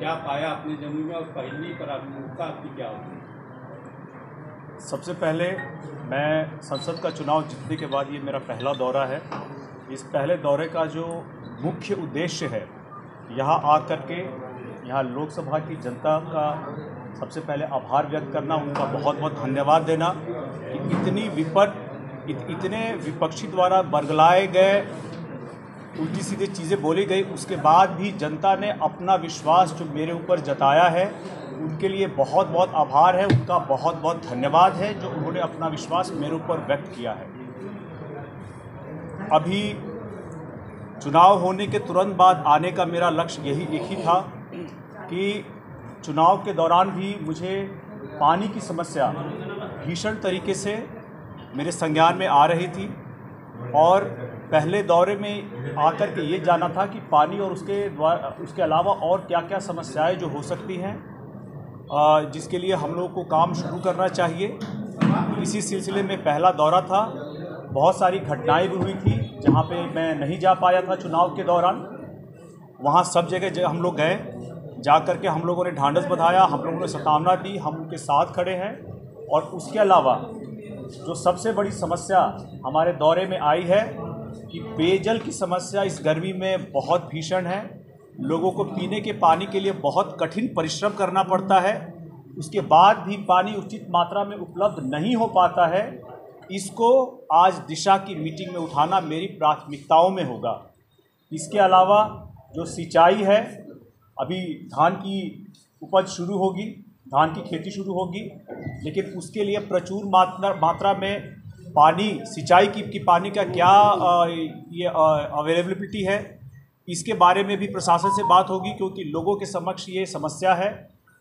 क्या पाया अपनी जमीन में और पहली प्राथमिकता आपकी क्या होगी? सबसे पहले मैं संसद का चुनाव जीतने के बाद ये मेरा पहला दौरा है। इस पहले दौरे का जो मुख्य उद्देश्य है, यहाँ आकर के यहाँ लोकसभा की जनता का सबसे पहले आभार व्यक्त करना, उनका बहुत बहुत धन्यवाद देना कि इतने विपक्षी द्वारा बरगलाए गए उल्टी सीधी चीज़ें बोली गई, उसके बाद भी जनता ने अपना विश्वास जो मेरे ऊपर जताया है, उनके लिए बहुत बहुत आभार है, उनका बहुत बहुत धन्यवाद है जो उन्होंने अपना विश्वास मेरे ऊपर व्यक्त किया है। अभी चुनाव होने के तुरंत बाद आने का मेरा लक्ष्य यही एक ही था कि चुनाव के दौरान भी मुझे पानी की समस्या भीषण तरीके से मेरे संज्ञान में आ रही थी और पहले दौरे में आकर के ये जाना था कि पानी और उसके अलावा और क्या क्या समस्याएं जो हो सकती हैं, जिसके लिए हम लोगों को काम शुरू करना चाहिए। इसी सिलसिले में पहला दौरा था। बहुत सारी घटनाएं भी हुई थी जहां पे मैं नहीं जा पाया था चुनाव के दौरान। वहां सब जगह हम लोग गए, जा कर के हम लोगों ने ढांढस बंधाया, हम लोगों ने सतावना दी, हम उनके साथ खड़े हैं। और उसके अलावा जो सबसे बड़ी समस्या हमारे दौरे में आई है कि पेयजल की समस्या इस गर्मी में बहुत भीषण है। लोगों को पीने के पानी के लिए बहुत कठिन परिश्रम करना पड़ता है, उसके बाद भी पानी उचित मात्रा में उपलब्ध नहीं हो पाता है। इसको आज दिशा की मीटिंग में उठाना मेरी प्राथमिकताओं में होगा। इसके अलावा जो सिंचाई है, अभी धान की उपज शुरू होगी, धान की खेती शुरू होगी, लेकिन उसके लिए प्रचुर मात्रा में पानी, सिंचाई की पानी का क्या ये अवेलेबिलिटी है, इसके बारे में भी प्रशासन से बात होगी, क्योंकि लोगों के समक्ष ये समस्या है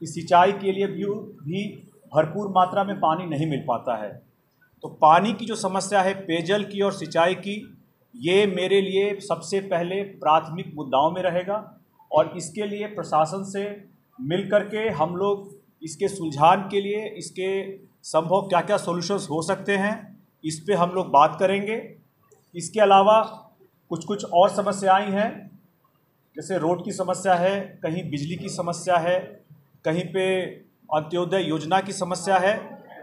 कि सिंचाई के लिए भी भरपूर मात्रा में पानी नहीं मिल पाता है। तो पानी की जो समस्या है, पेयजल की और सिंचाई की, ये मेरे लिए सबसे पहले प्राथमिक मुद्दाओं में रहेगा और इसके लिए प्रशासन से मिल करके हम लोग इसके सुलझान के लिए, इसके संभव क्या क्या सॉल्यूशंस हो सकते हैं, इस पे हम लोग बात करेंगे। इसके अलावा कुछ और समस्याएं हैं, जैसे रोड की समस्या है, कहीं बिजली की समस्या है, कहीं पे अंत्योदय योजना की समस्या है।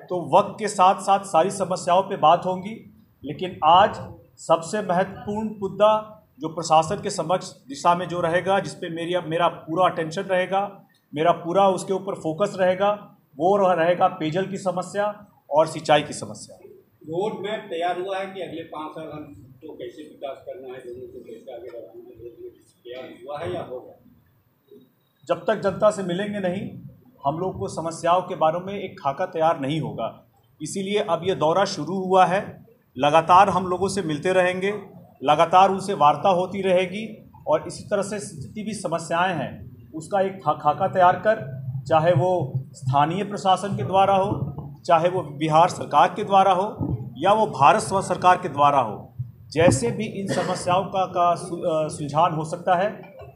तो वक्त के साथ साथ सारी समस्याओं पे बात होंगी, लेकिन आज सबसे महत्वपूर्ण मुद्दा जो प्रशासन के समक्ष दिशा में जो रहेगा, जिस पे मेरा पूरा अटेंशन रहेगा, मेरा पूरा उसके ऊपर फोकस रहेगा, वो रहेगा पेयजल की समस्या और सिंचाई की समस्या। रोड मैप तैयार हुआ है कि अगले 5 साल हम तो कैसे विकास करना है, दोनों को कैसे आगे बढ़ाना है, तैयार हुआ है या होगा? जब तक जनता से मिलेंगे नहीं, हम लोग को समस्याओं के बारे में एक खाका तैयार नहीं होगा। इसीलिए अब ये दौरा शुरू हुआ है, लगातार हम लोगों से मिलते रहेंगे, लगातार उनसे वार्ता होती रहेगी और इसी तरह से जितनी भी समस्याएं हैं उसका एक खाका तैयार कर, चाहे वो स्थानीय प्रशासन के द्वारा हो, चाहे वो बिहार सरकार के द्वारा हो या वो भारत सरकार के द्वारा हो, जैसे भी इन समस्याओं का सुलझान हो सकता है,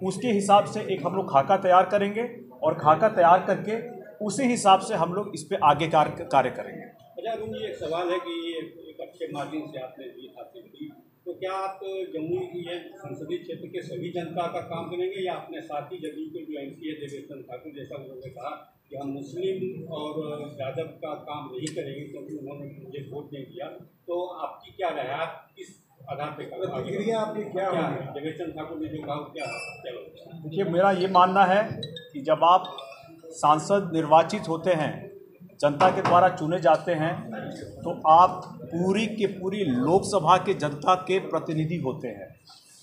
उसके हिसाब से एक हम लोग खाका तैयार करेंगे और खाका तैयार करके उसी हिसाब से हम लोग इस पे आगे कार्य करेंगे। अच्छा अरुण जी, एक सवाल है कि ये एक अच्छे मार्जिन से आपने जीत हासिल की, तो क्या आप जमुई की ये संसदीय क्षेत्र के सभी जनता का काम करेंगे या अपने साथी जदयू के जो एमपी है देवेश ठाकुर जैसा उन्होंने कहा कि हम मुस्लिम और यादव का काम नहीं करेंगे क्योंकि उन्होंने मुझे वोट नहीं दिया, तो आपकी क्या राय है, आप किस आधार पर प्रतिक्रिया आपकी क्या है? देवेश ठाकुर ने जो कहा क्या? देखिए, मेरा ये मानना है कि जब आप सांसद निर्वाचित होते हैं, जनता के द्वारा चुने जाते हैं, तो आप पूरी की पूरी लोकसभा के जनता के प्रतिनिधि होते हैं।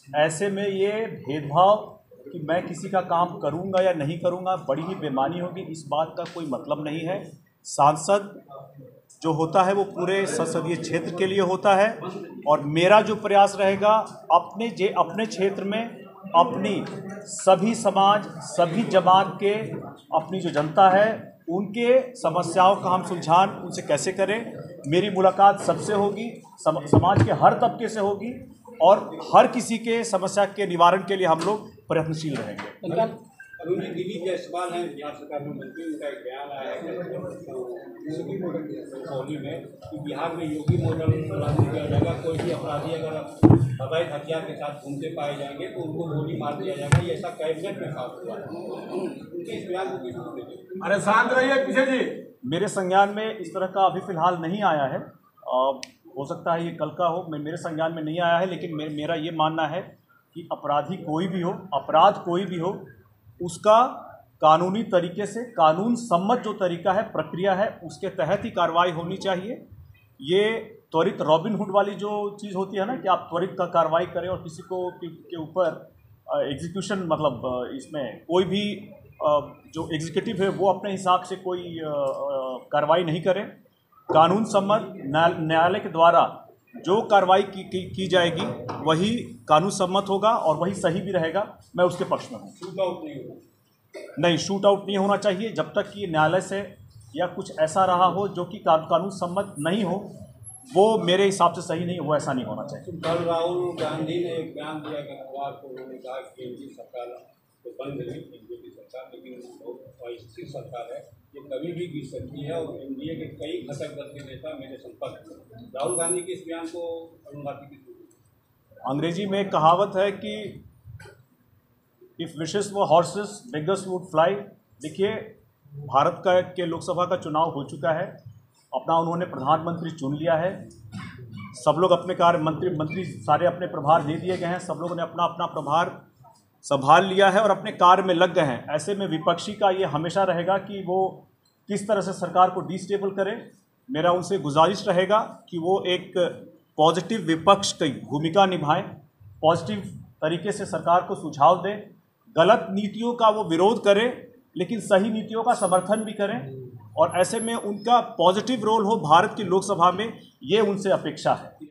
ऐसे में ये भेदभाव कि मैं किसी का काम करूंगा या नहीं करूंगा, बड़ी ही बेईमानी होगी, इस बात का कोई मतलब नहीं है। सांसद जो होता है वो पूरे संसदीय क्षेत्र के लिए होता है और मेरा जो प्रयास रहेगा अपने क्षेत्र में अपनी सभी समाज, सभी जमात के, अपनी जो जनता है उनके समस्याओं का हम सुलझान उनसे कैसे करें। मेरी मुलाकात सबसे होगी, समाज के हर तबके से होगी और हर किसी के समस्या के निवारण के लिए हम लोग प्रयत्नशील रहेंगे। अरुण जी, दिलीप जायसवाल हैं बिहार सरकार में मंत्री, उनका एक बयान आया है होली में कि बिहार में योगी मॉडल लागू किया जाएगा, कोई भी अपराधी अगर अवैध हथियार के साथ घूमते पाए जाएंगे तो उनको गोली मार दिया जाएगा, ये ऐसा कैबिनेट में पास हुआ है। उनके इस बयान को किस रूप में देखें? अरे शांत रहिए पीछे जी। मेरे संज्ञान में इस तरह का अभी फ़िलहाल नहीं आया है। हो सकता है ये कल का हो, मेरे संज्ञान में नहीं आया है, लेकिन मेरा ये मानना है कि अपराधी कोई भी हो, अपराध कोई भी हो, उसका कानूनी तरीके से, कानून सम्मत जो तरीका है, प्रक्रिया है, उसके तहत ही कार्रवाई होनी चाहिए। ये त्वरित रॉबिन हुड वाली जो चीज़ होती है ना कि आप त्वरित का कार्रवाई करें और किसी को के ऊपर एग्जीक्यूशन, मतलब इसमें कोई भी जो एग्जीक्यूटिव है वो अपने हिसाब से कोई कार्रवाई नहीं करे। कानून सम्मत न्यायालय के द्वारा जो कार्रवाई की जाएगी वही कानून सम्मत होगा और वही सही भी रहेगा। मैं उसके पक्ष में हूँ। शूट आउट नहीं होगा? नहीं, शूट आउट नहीं होना चाहिए जब तक कि न्यायालय से या कुछ ऐसा रहा हो जो कि कानून सम्मत नहीं हो, वो मेरे हिसाब से सही नहीं, वो ऐसा नहीं होना चाहिए। कल राहुल गांधी ने एक बयान दिया कि अखबार को, उन्होंने कहा कि एनडीए सरकार तो बंद नहीं, एनडीए की सरकार, लेकिन बहुत अस्थिर सरकार है, ये कभी भी गिर सकती है और एनडीए के कई घटक दल के नेता मेरे संपर्क में। राहुल गांधी के इस बयान को अरुण गांधी की अंग्रेजी में एक कहावत है कि if wishes were horses beggars would fly. देखिए, भारत के लोकसभा का चुनाव हो चुका है, अपना उन्होंने प्रधानमंत्री चुन लिया है, सब लोग अपने कार्य मंत्री सारे अपने प्रभार दे दिए गए हैं, सब लोगों ने अपना अपना प्रभार संभाल लिया है और अपने कार्य में लग गए हैं। ऐसे में विपक्षी का ये हमेशा रहेगा कि वो किस तरह से सरकार को डिस्टेबल करे। मेरा उनसे गुजारिश रहेगा कि वो एक पॉजिटिव विपक्ष की भूमिका निभाएं, पॉजिटिव तरीके से सरकार को सुझाव दें, गलत नीतियों का वो विरोध करें लेकिन सही नीतियों का समर्थन भी करें, और ऐसे में उनका पॉजिटिव रोल हो भारत की लोकसभा में, ये उनसे अपेक्षा है।